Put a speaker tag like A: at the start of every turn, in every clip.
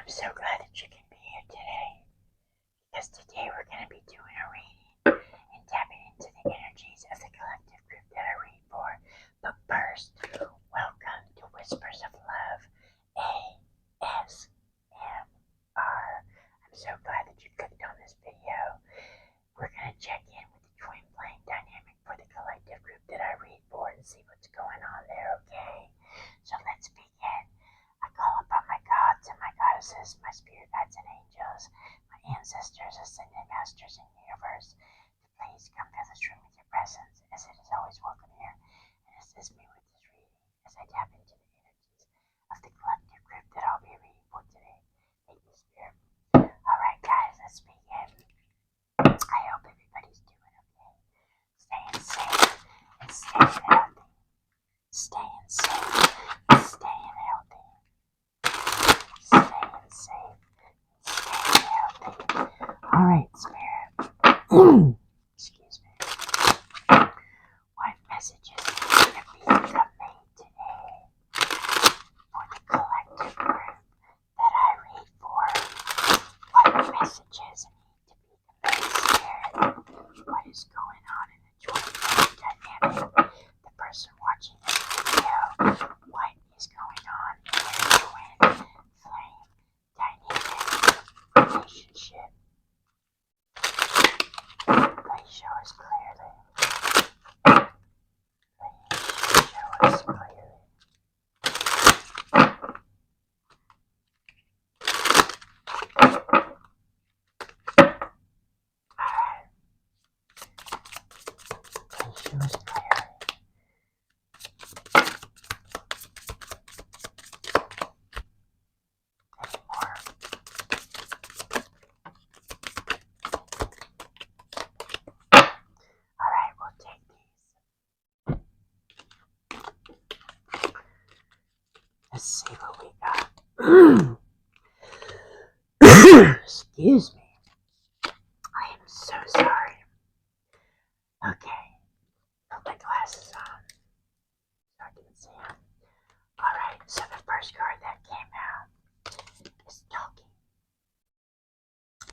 A: I'm so glad that you can be here today, because today we're going to be doing a reading and tapping into the energies of the collective group that I read for. But first, welcome to Whispers of Love, ASMR. I'm so glad that you clicked on this video. We're going to check in with the twin flame dynamic for the collective group that I read for and see what's going on there, okay? So let's begin. I call upon my gods and my goddesses, my spirit guides and angels, my ancestors, ascended masters in the universe, to please come fill this room with your presence, as it is always welcome here, and assist me with this reading as I tap into the energies of the collective group that I'll be reading for today. Thank you, Spirit. Alright guys, let's begin. I hope everybody's doing okay. Staying safe and staying healthy. Staying safe and staying healthy. Staying safe and staying healthy. Alright, Spirit. Excuse me. What messages need to be conveyed today for the collective group that I read for? What messages need to be conveyed, Spirit? What is going on in the twin flame dynamic? The person watching this video, what is going on in their twin flame dynamic relationship? Please show us clearly. Please show us clearly. Alright. Please show us clearly. Any more? Alright, we'll take these. Let's see what we got. Excuse me. I am so sorry. Okay, put my glasses on so I can see them. Alright, so the first card that came out is talking.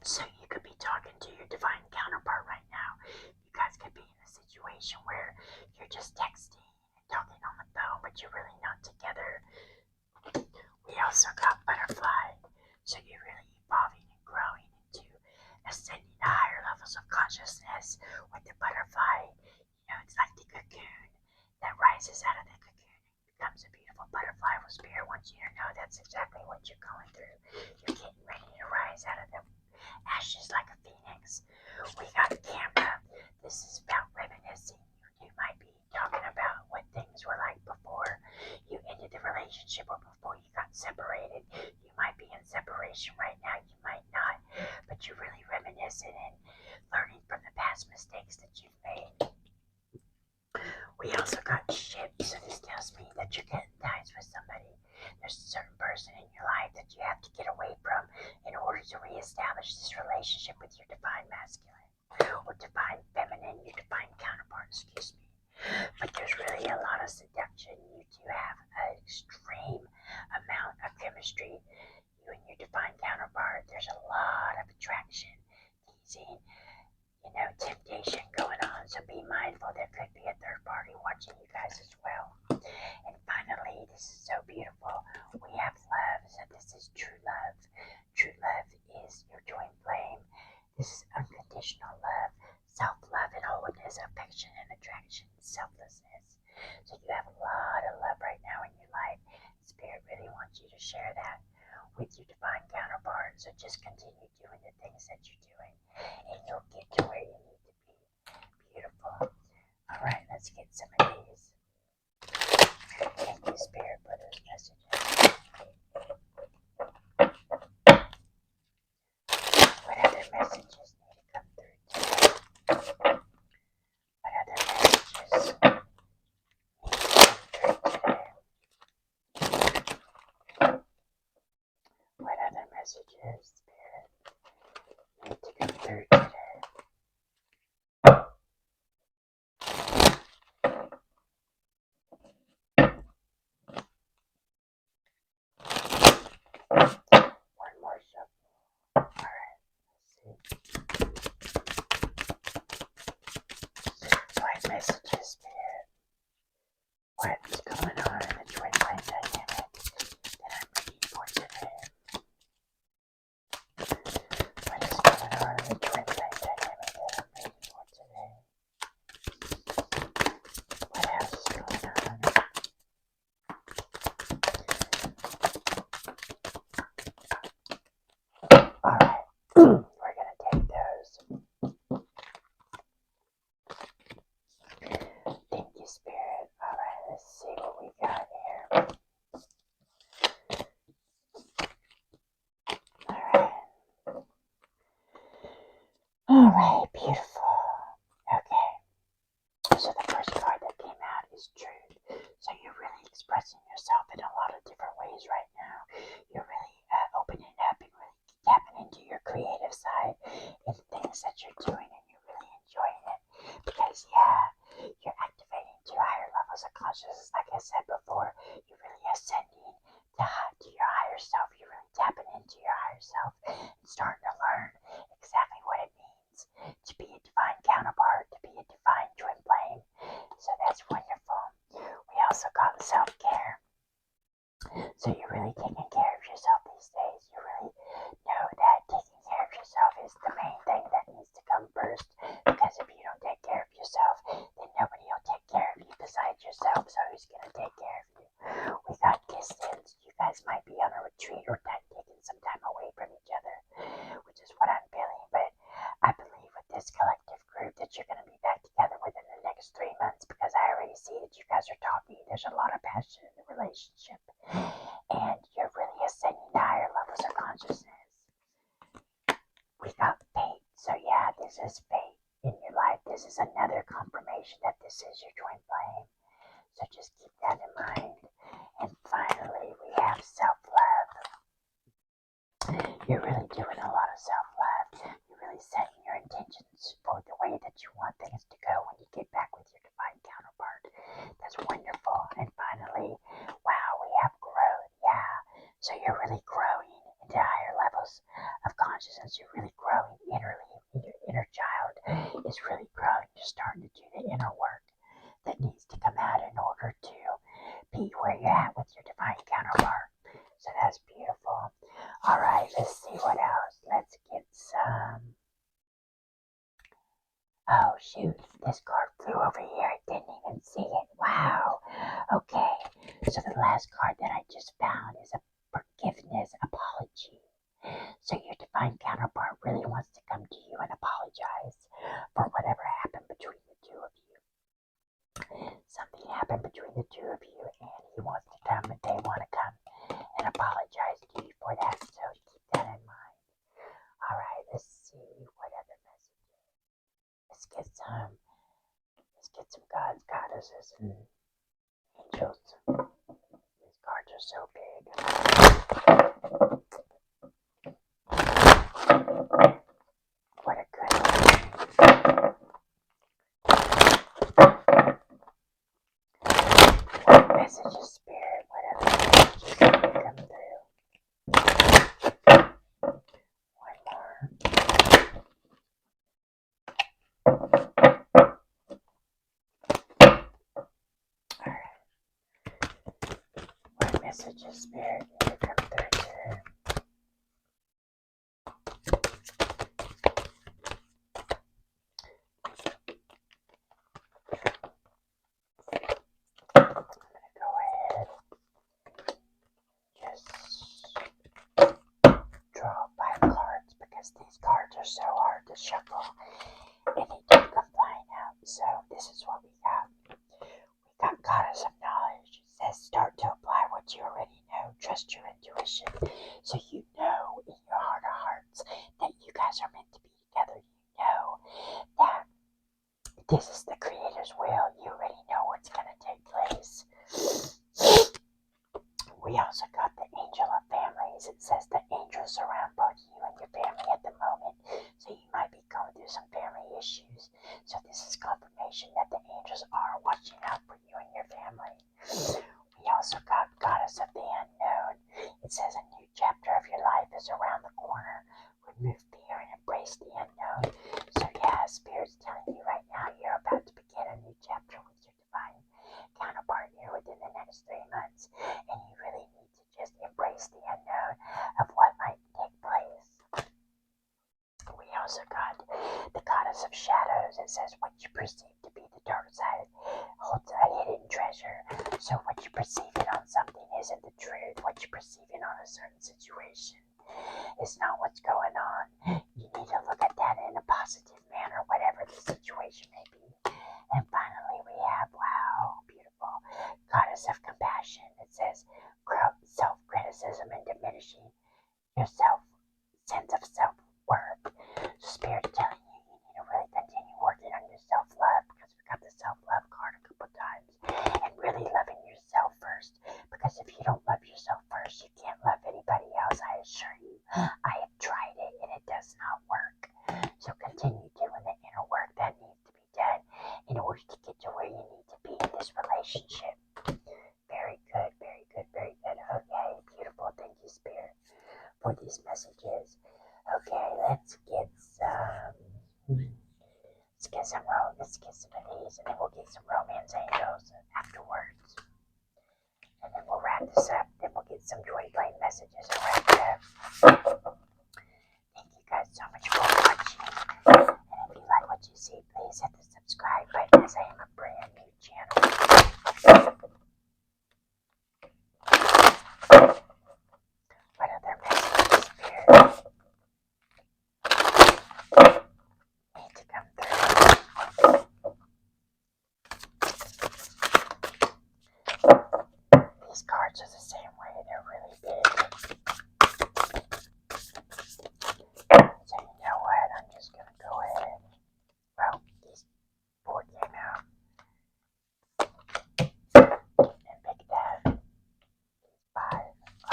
A: So you could be talking to your divine counterpart right now. You guys could be in a situation where you're just texting and talking on the phone, but you're really not together. We also got butterfly. So you're really evolving and growing into ascending to higher levels of consciousness with the butterfly. You know, it's like the cocoon that rises out of the cocoon and becomes a beautiful butterfly. Well, Spirit wants you to know that's exactly what you're going through. You're getting ready to rise out of the ashes like a phoenix. We got camera. This is about reminiscing. You might be talking about what things were like before you ended the relationship or before you got separated. You might be in separation right now. You might not. But you're really reminiscing and learning from the past mistakes that you've made. We also got ship. So this tells me that you're getting ties with somebody. There's a certain person in your life that you have to get away from in order to reestablish this relationship with your divine masculine or divine feminine, your divine counterpart, excuse me. But there's really a lot of seduction. You two have an extreme amount of chemistry. You and your divine counterpart, there's a lot of attraction, teasing, temptation going on. So be mindful, there could be a third party watching you guys as well. And finally, this is so beautiful. We have love. So this is true love. True love is your twin flame. This is unconditional love, self-love and holiness, affection and attraction, selflessness. So you have a lot of love right now in your life. Spirit really wants you to share that with your divine counterpart. So just continue doing the things that you're doing and you'll get to where you need to be. Beautiful. Alright, let's get some of these. Thank you, Spirit, for those messages. What other messages need to come through today? What other messages need to come through today? What other messages, Spirit, need to come through today? One more We're going to take those. Thank you, Spirit. Alright, let's see what we got here. Alright, beautiful. Okay, so the first card that came out is Truth. So you're really expressing yourself in a lot of different ways right now. You're really opening up and really tapping into your creative side and things that you're doing, and you're really enjoying it. Because, yeah, you're activating to higher levels of consciousness. Like I said before, you're really ascending to your higher self. You're really tapping into your higher self and starting to learn exactly what it means to be a divine counterpart, to be a divine twin flame. So that's wonderful. We also got self-care. So you're really taking care of yourself these days. You really know that taking care of yourself is the main thing that needs to come first. Because if you don't take care of yourself, then nobody will take care of you besides yourself. So who's going to take care of you? We got distance. You guys might be on a retreat or taking some time away from each other, which is what I'm feeling. But I believe with this collective group that you're going to be back together within the next 3 months, because I already see that you guys are talking. There's a lot of passion in the relationship, and you're really ascending to higher levels of consciousness. We got fate. So yeah, this is fate in your life. This is another confirmation that this is your twin flame. So just keep that in mind. And finally, we have self-love. You're really doing a lot of self-love. You're really setting your intentions for the way that you want things to go when you get back with your divine counterpart. That's wonderful. And finally, wow, we have growth. Yeah. So you're really growing into higher levels of consciousness. You're really growing innerly. Your inner child is really growing. You're starting to do the inner work that needs to come out in order to be where you're at with your divine counterpart. So that's beautiful. Alright, let's see what else. Let's get some. Oh shoot, this card flew over here. I didn't even see it. Wow. Okay, so the last card that I just found is a forgiveness apology. So your divine counterpart really wants to come to you and apologize for whatever happened between the two of you. Something happened between the two of you, and he wants to come, and they want to come and apologize to you for that. So keep that in mind. Alright, let's see what other messages. Let's get some gods, goddesses, and angels. These cards are so big. What a good one. What messages, Spirit? What other messages can come through? One more. Alright. What messages, Spirit, need to come through today? Draw 5 cards because these cards are so hard to shuffle and they don't come flying out. So this is what we got. We got Goddess of Knowledge. It says start to apply what you already know. Trust your intuition. So you know in your heart of hearts that you guys are meant to be together. You know that this is the Creator's will. You already know what's going to take place. We also got the Angel of Families. It says the angels surround both you and your family at the moment. So you might be going through some family issues. So this is confirmation that the angels are watching out for you and your family. We also got Goddess of the Unknown. It says a new chapter of your life is around the corner. Remove fear and embrace the unknown. So yeah, Spirit's telling you right now you're about to begin a new chapter with your divine counterpart here within the next 3 months. And you really need to just embrace the unknown of what might take place. We also got the Goddess of Shadows. It says what you perceive to be the dark side holds a hidden treasure. So what you perceive it on something isn't the truth. What you perceive it on a certain situation is not what's going on. You need to look at that in a positive manner, whatever the situation may be. And finally, we have, wow, beautiful, goddess of compassion. It says self-criticism and diminishing your sense of self-worth. So Spirit's telling you need to really continue working on your self-love, because we got the self-love card a couple times, and really loving yourself first. Because if you don't love yourself first, you can't love anybody else. I assure you, I have tried it and it does not work. So continue doing the inner work that needs to be done in order to get to where you need to be in this relationship. Very good, very good, very good. Okay, beautiful. Thank you, Spirit, for these messages. Okay, let's get some of these, and then we'll get some romance angels afterwards. And then we'll wrap this up. Then we'll get some twin flame messages and wrap it up. Thank you guys so much for watching. And if you like what you see, please hit the subscribe button, as I am a brand new channel. What other messages, Spirit, need to come through? These cards are the same way. They're really big. So you know what? I'm just going to go ahead. Well, these 4 came out. And pick that. 5.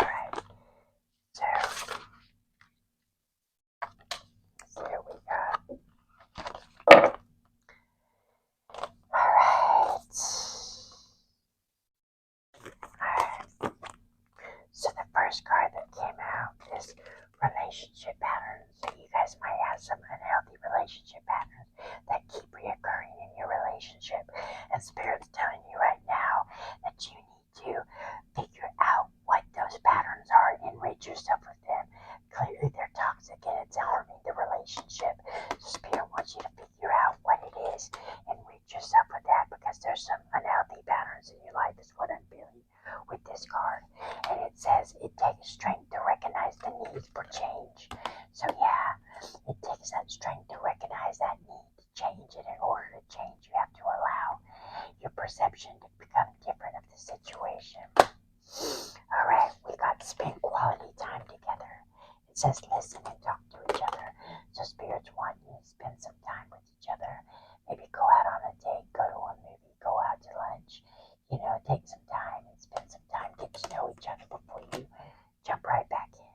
A: Alright. So, here we go. Alright. So the first card that came out is relationship patterns. So you guys might have some unhealthy relationship patterns that keep reoccurring in your relationship. And Spirit's telling you right now that you need to figure out what those patterns are and enrich yourself with them. Clearly they're toxic and it's harming the relationship. So Spirit wants you to figure out what it is and enrich yourself with that, because there's some unhealthy patterns in your life, is what I'm feeling with this card. And it says it takes strength to recognize the need for change. So yeah, it takes that strength to recognize that need to change, and in order to change, you have to allow your perception to become different of the situation. Alright, we got spend quality time together. It says listen and talk to each other. So Spirits want you to spend some time with each other. Maybe go out on a date, go to a movie, go out to lunch. You know, take some time and spend some time, get to know each other before you jump right back in.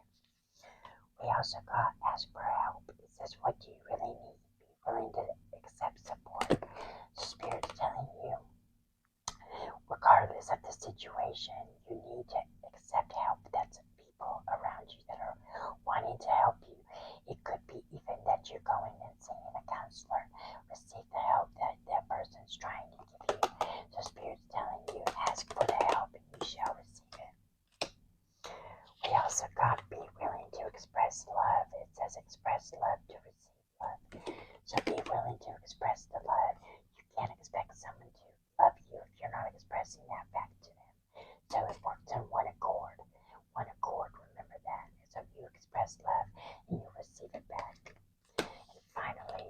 A: We also got ask for help. It says, what do you really need? Be willing to accept support. Spirit's telling you, regardless of the situation, you need to accept help. That's people around you that are wanting to help you. It could be even that you're going and seeing a counselor. Receive the help that that person's trying to give you. So Spirit's telling you, ask for the help and you shall receive it. We also got be willing to express love. It says express love to receive love. So be willing to express the love. You can't expect someone to love you if you're not expressing that back to them. So it works in one accord. One accord, remember that. So you express love and you receive it back. And finally,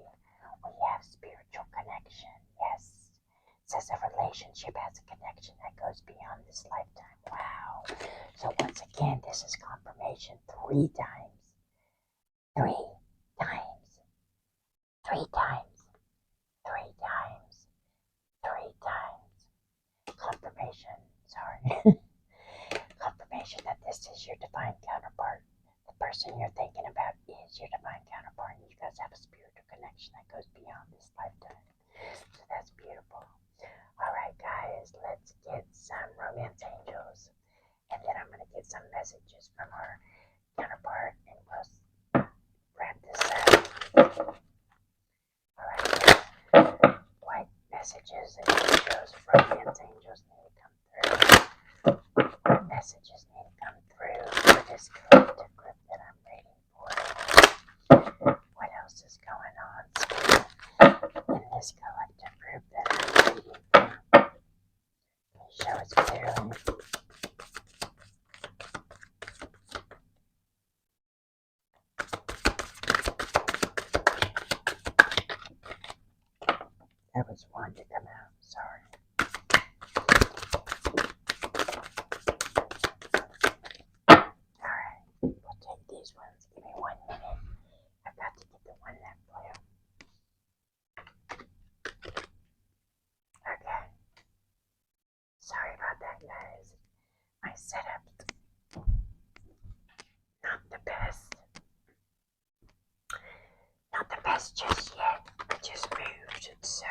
A: we have spiritual connection. Yes. It says a relationship has a connection that goes beyond this lifetime. Wow. So once again, this is confirmation 3 times. 3 times. 3 times. 3 times. 3 times. Confirmation, sorry. Confirmation that this is your divine counterpart. The person you're thinking about is your divine counterpart, and you guys have a spiritual connection that goes beyond this lifetime. So that's beautiful. Alright guys, let's get some romance angels, and then I'm going to get some messages from our counterpart, and we'll wrap this up. Alright, what messages and angels, romance angels need to come through? What messages need to come through for this collective group that I'm reading for? What else is going on in this collective group that I'm reading for? Show us clearly. wanted to come out. Sorry. Alright, we'll take these ones. Give me 1 minute. I've got to get the one that flew. Okay. Sorry about that, guys. My setup's not the best. Not the best just yet. I just moved, so.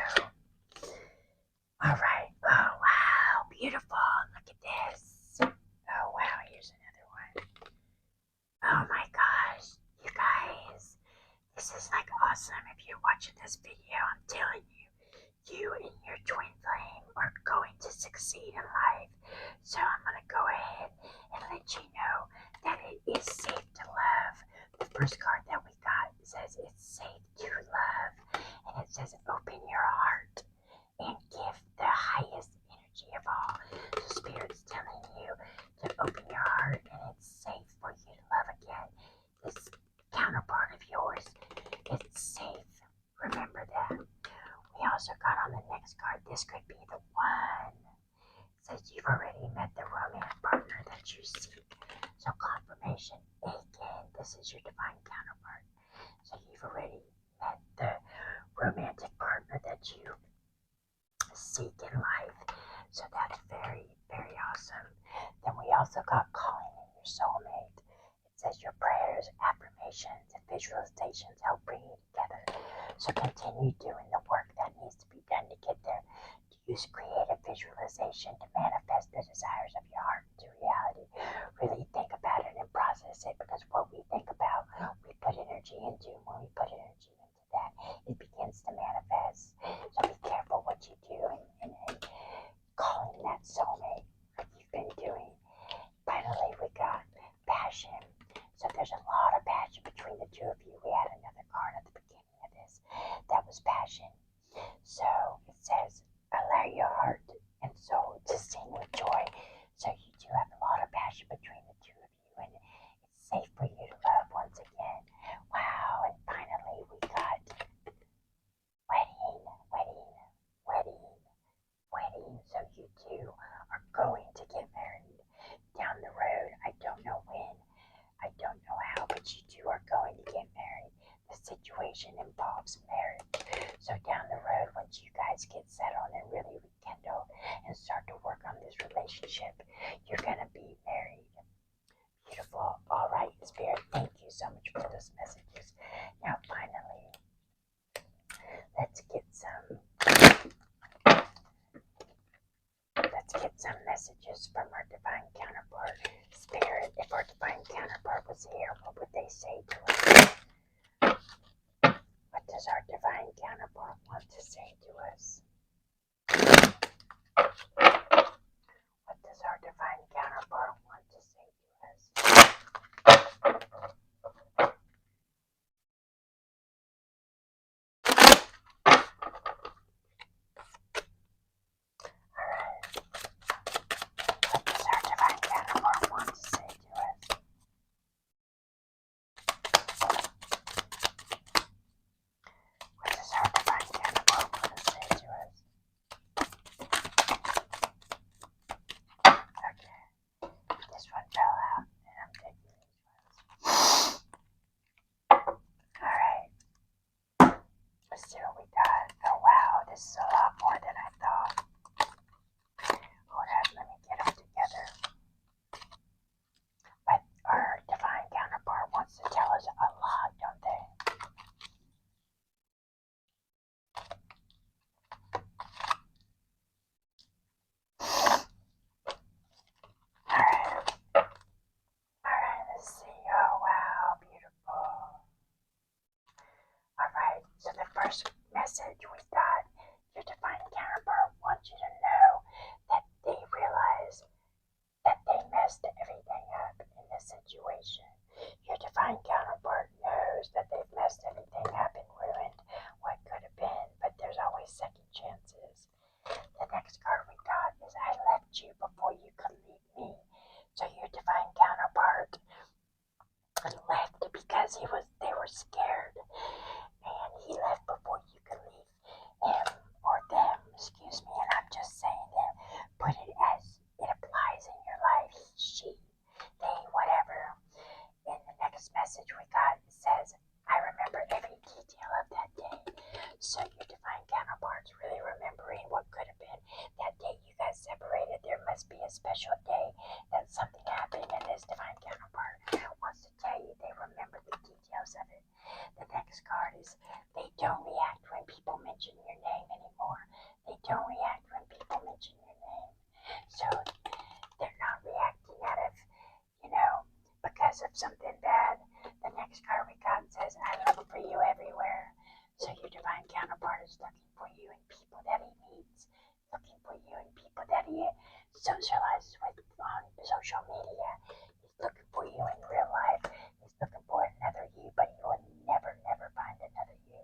A: Alright. Oh, wow. Beautiful. Look at this. Oh, wow. Here's another one. Oh, my gosh. You guys. This is like awesome. If you're watching this video, I'm telling you, you and your twin flame are going to succeed in life. So I'm going to go ahead and let you know that it is safe to love. The first card that we got says it's safe to love. And it says open your heart and give the highest energy of all. So Spirit's telling you to open your heart and it's safe for you to love again. This counterpart of yours, it's safe. Remember that. We also got on the next card, this could be the one. It says you've already met the romance partner that you seek. So confirmation, again, this is your divine counterpart. So you've already met the romantic partner that you seek in life. So that's very, very awesome. Then we also got calling in your soulmate. It says your prayers, affirmations, and visualizations help bring you together. So continue doing the work that needs to be done to get there. Use creative visualization to manifest the desires of your heart into reality. Really think about it and process it, because what we think about, we put energy into. When we put energy into that, it begins to manifest. So be careful what you do and calling that soulmate like you've been doing. Finally, we got passion. So there's a lot of passion between the two of you. We had another card at the beginning of this that was passion. So it says, allow your heart and soul to sing with joy. So you do have a lot of passion between the two of you, and it's safe for you to love once again. Wow, and finally we got wedding. So you two are going to get married down the road. I don't know when, I don't know how, but you two are going to get married. The situation involves marriage. So down the road, once you guys get settled and really rekindle and start to work on this relationship, you're going to be married. Beautiful. All right, Spirit, thank you so much for those messages. Now, finally, let's get some messages from our divine counterpart. Spirit, if our divine counterpart was here, what would they say to us? What does our divine counterpart want to say to us? What does our divine counterpart want to say to us? Alright. What does our divine counterpart want to say to us? What does our divine counterpart want to say to us? Okay. This one fell out, and I'm taking these ones. Alright. Let's see what we got. Oh wow, this is a lot more than I thought. Hold on, let me get them together. But our divine counterpart wants to tell us a lot, don't they? Alright. Alright, let's see. Oh wow, beautiful. Alright, so the first message we got, your divine counterpart wants you to know that they realize that they messed everything up in this situation. Your divine counterpart knows that they've messed everything up and ruined what could have been, but there's always second chances. The next card we got is I left you before you could leave me. So your divine counterpart left because they were scared, and he left before you could leave him or them. because of something bad. The next card we got says, I look for you everywhere. So your divine counterpart is looking for you in people that he meets, looking for you in people that he socializes with on social media. He's looking for you in real life. He's looking for another you, but you will never, never find another you.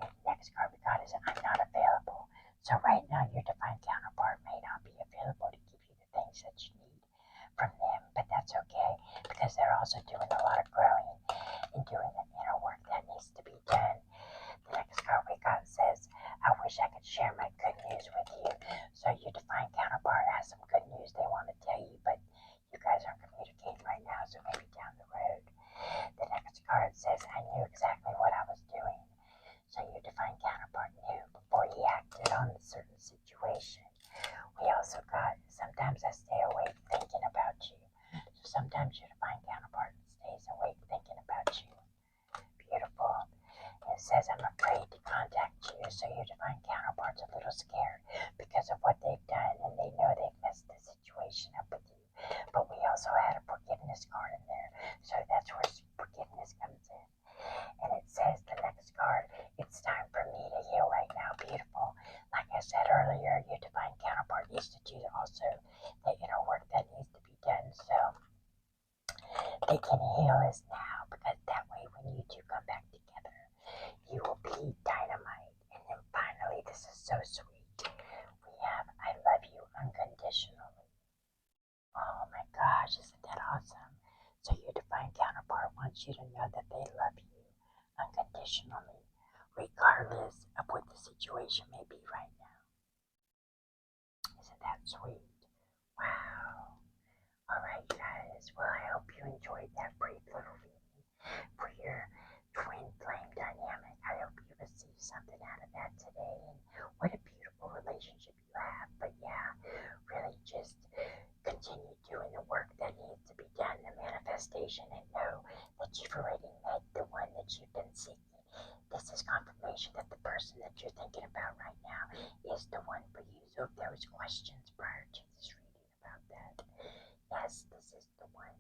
A: And the next card we got is I'm not available. So right now your divine counterpart may not be available to give you the things that you need from them, but that's okay because they're also doing a lot of growing and doing the inner work that needs to be done. The next card we got says, I wish I could share my good news with you. So your divine counterpart has some good news they want to tell you, but you guys aren't communicating right now, so maybe down the road. The next card says, I knew exactly what I was doing. So your divine counterpart knew before he acted on a certain situation. We also got, sometimes I stay awake thinking about you. So sometimes your divine counterpart stays awake thinking about you. Beautiful. And it says, I'm afraid to contact you. So your divine counterpart's a little scared because of what they've done, and they know they've messed the situation up with you. But we also had a forgiveness card in there. So that's where forgiveness comes in. And it says, the next card, it's time for me to heal right now. Beautiful. Like I said earlier, your divine counterpart needs to do also the inner work that needs to be done so they can heal us now, because that way when you two come back together, you will be dynamite. And then finally, this is so sweet. We have I love you unconditionally. Oh my gosh, isn't that awesome? So your divine counterpart wants you to know that they love you unconditionally, regardless of what the situation may be right now. Isn't that sweet? Wow. Alright guys, well I hope you enjoyed that brief little reading for your twin flame dynamic. I hope you received something out of that today, and what a beautiful relationship you have. But yeah, really just continue doing the work that needs to be done, the manifestation, and know that you've already met the one that you've been seeking. This is confirmation that the person that you're thinking about right now is the one for you. So if there was questions prior to this reading about that, yes, this is the one.